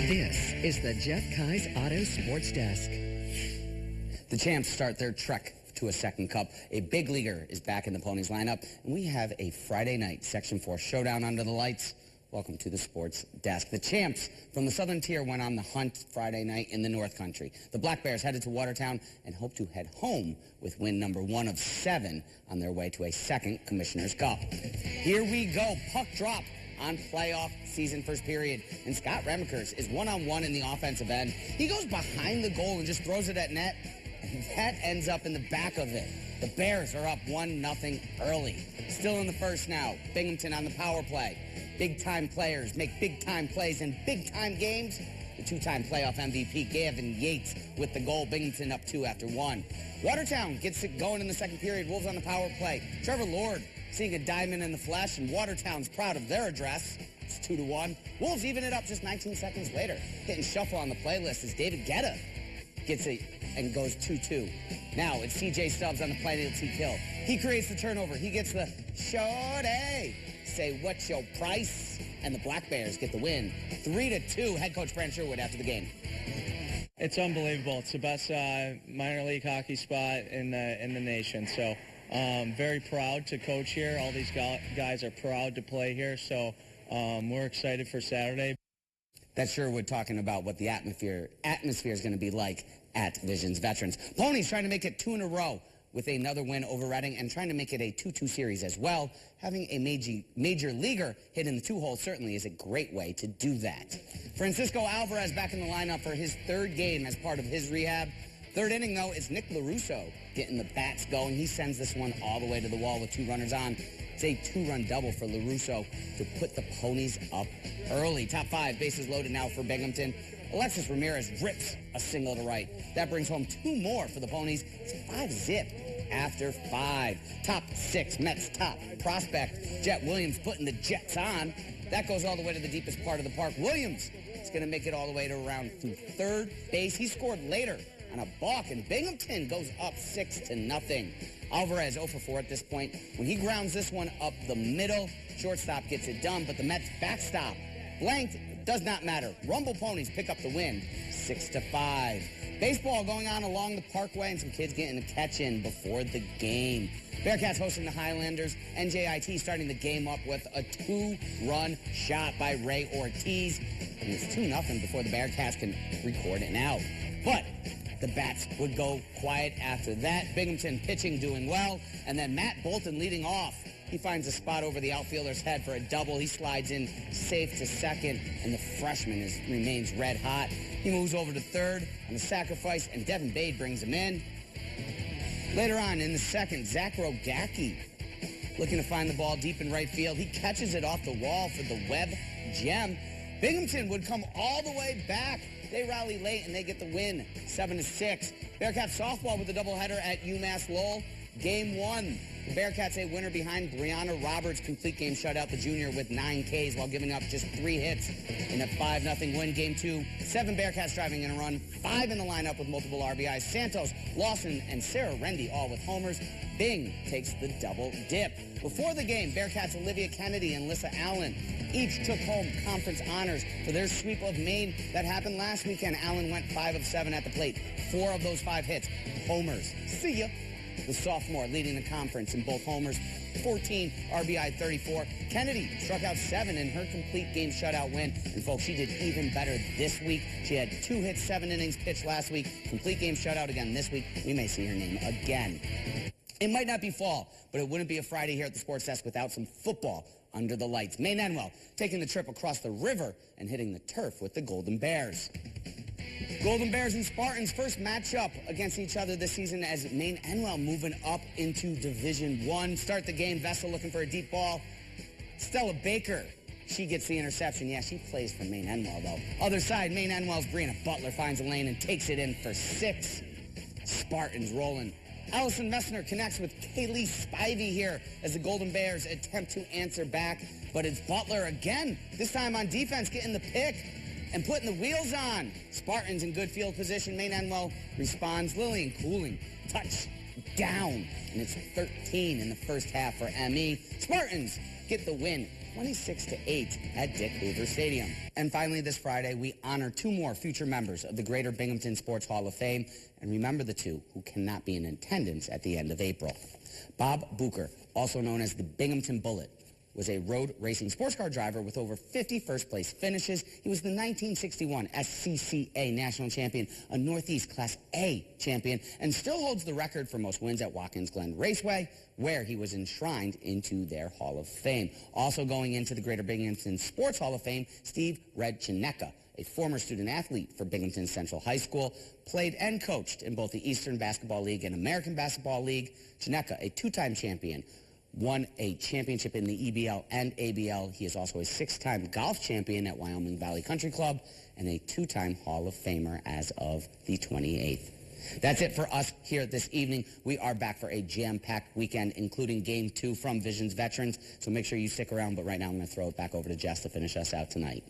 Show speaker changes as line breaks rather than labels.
This is the Jeff Kai's Auto Sports Desk.
The champs start their trek to a second cup. A big leaguer is back in the Ponies lineup, and we have a Friday night Section 4 showdown under the lights. Welcome to the Sports Desk. The champs from the Southern Tier went on the hunt Friday night in the North Country. The Black Bears headed to Watertown and hope to head home with win number 1 of 7 on their way to a second Commissioner's Cup. Here we go. Puck drop on playoff season first period. And Scott Remekers is one-on-one in the offensive end. He goes behind the goal and just throws it at net. And that ends up in the back of it. The Bears are up 1-0 early. Still in the first now. Binghamton on the power play. Big-time players make big-time plays in big-time games. The two-time playoff MVP, Gavin Yates, with the goal. Binghamton up 2 after 1. Watertown gets it going in the second period. Wolves on the power play. Trevor Lord seeing a diamond in the flesh, and Watertown's proud of their address. It's 2-1. Wolves even it up just 19 seconds later. Hitting shuffle on the playlist as David Guetta gets it and goes 2-2. Now it's CJ Stubbs on the penalty kill. He creates the turnover. He gets the shorty. Say what's your price? And the Black Bears get the win. 3-2. Head coach Brent Sherwood after the game.
It's unbelievable. It's the best minor league hockey spot in the nation. So very proud to coach here. All these guys are proud to play here. So we're excited for Saturday.
That's Sherwood talking about what the atmosphere is going to be like at Visions Veterans. Ponies trying to make it 2 in a row with another win over Reading and trying to make it a 2-2 series as well. Having a major leaguer hit in the 2-hole certainly is a great way to do that. Francisco Alvarez back in the lineup for his 3rd game as part of his rehab. 3rd inning, though, is Nick LaRusso getting the bats going. He sends this one all the way to the wall with 2 runners on. It's a 2-run double for LaRusso to put the Ponies up early. Top 5, bases loaded now for Binghamton. Alexis Ramirez rips a single to right. That brings home 2 more for the Ponies. It's 5-zip after 5. Top 6, Mets top prospect. Jet Williams putting the Jets on. That goes all the way to the deepest part of the park. Williams is going to make it all the way to around to 3rd base. He scored later on a balk, and Binghamton goes up 6-0. Alvarez 0 for 4 at this point. When he grounds this one up the middle, shortstop gets it done, but the Mets backstop. Blanked, does not matter. Rumble Ponies pick up the win, 6-5. Baseball going on along the Parkway, and some kids getting a catch in before the game. Bearcats hosting the Highlanders. NJIT starting the game up with a 2-run shot by Ray Ortiz. And it's 2-0 before the Bearcats can record it now. But the bats would go quiet after that. Binghamton pitching doing well. And then Matt Bolton leading off. He finds a spot over the outfielder's head for a double. He slides in safe to second, and the freshman remains red hot. He moves over to 3rd on a sacrifice, and Devin Bade brings him in. Later on in the second, Zach Rogacki looking to find the ball deep in right field. He catches it off the wall for the Webb gem. Binghamton would come all the way back. They rally late, and they get the win, 7-6. Bearcats softball with a doubleheader at UMass Lowell. Game 1. The Bearcats a winner behind Brianna Roberts. Complete game shutout the junior with 9 Ks while giving up just 3 hits in a 5-0 win. Game 2. 7 Bearcats driving in a run. 5 in the lineup with multiple RBIs. Santos, Lawson, and Sarah Rendy all with homers. Bing takes the double dip. Before the game, Bearcats Olivia Kennedy and Lissa Allen each took home conference honors for their sweep of Maine that happened last weekend. Allen went 5 of 7 at the plate. 4 of those 5 hits, homers. See ya. The sophomore leading the conference in both homers, 14 RBI 34. Kennedy struck out 7 in her complete game shutout win. And folks, she did even better this week. She had 2 hits, 7 innings pitched last week. Complete game shutout again this week. We may see her name again. It might not be fall, but it wouldn't be a Friday here at the Sports Desk without some football under the lights. Maine-Endwell taking the trip across the river and hitting the turf with the Golden Bears. Golden Bears and Spartans first matchup against each other this season as Maine-Endwell moving up into Division 1. Start the game, Vestal looking for a deep ball. Stella Baker, she gets the interception. Yeah, she plays for Maine-Endwell, though. Other side, Maine-Endwell's Brianna Butler finds a lane and takes it in for 6. Spartans rolling. Allison Messner connects with Kaylee Spivey here as the Golden Bears attempt to answer back. But it's Butler again, this time on defense, getting the pick and putting the wheels on. Spartans in good field position. Maine-Endwell responds. Lillian Cooling, touch down. And it's 13 in the first half for ME. Spartans get the win, 26-8 at Dick Hoover Stadium. And finally, this Friday, we honor 2 more future members of the Greater Binghamton Sports Hall of Fame, and remember the 2 who cannot be in attendance at the end of April. Bob Bucher, also known as the Binghamton Bullet, was a road racing sports car driver with over 50 first-place finishes. He was the 1961 SCCA National Champion, a Northeast Class A champion, and still holds the record for most wins at Watkins Glen Raceway, where he was enshrined into their Hall of Fame. Also going into the Greater Binghamton Sports Hall of Fame, Steve Red Chanecka, a former student athlete for Binghamton Central High School, played and coached in both the Eastern Basketball League and American Basketball League. Chanecka, a 2-time champion, won a championship in the EBL and ABL. He is also a 6-time golf champion at Wyoming Valley Country Club and a 2-time Hall of Famer as of the 28th. That's it for us here this evening. We are back for a jam-packed weekend, including Game 2 from Visions Veterans, so make sure you stick around. But right now I'm going to throw it back over to Jess to finish us out tonight.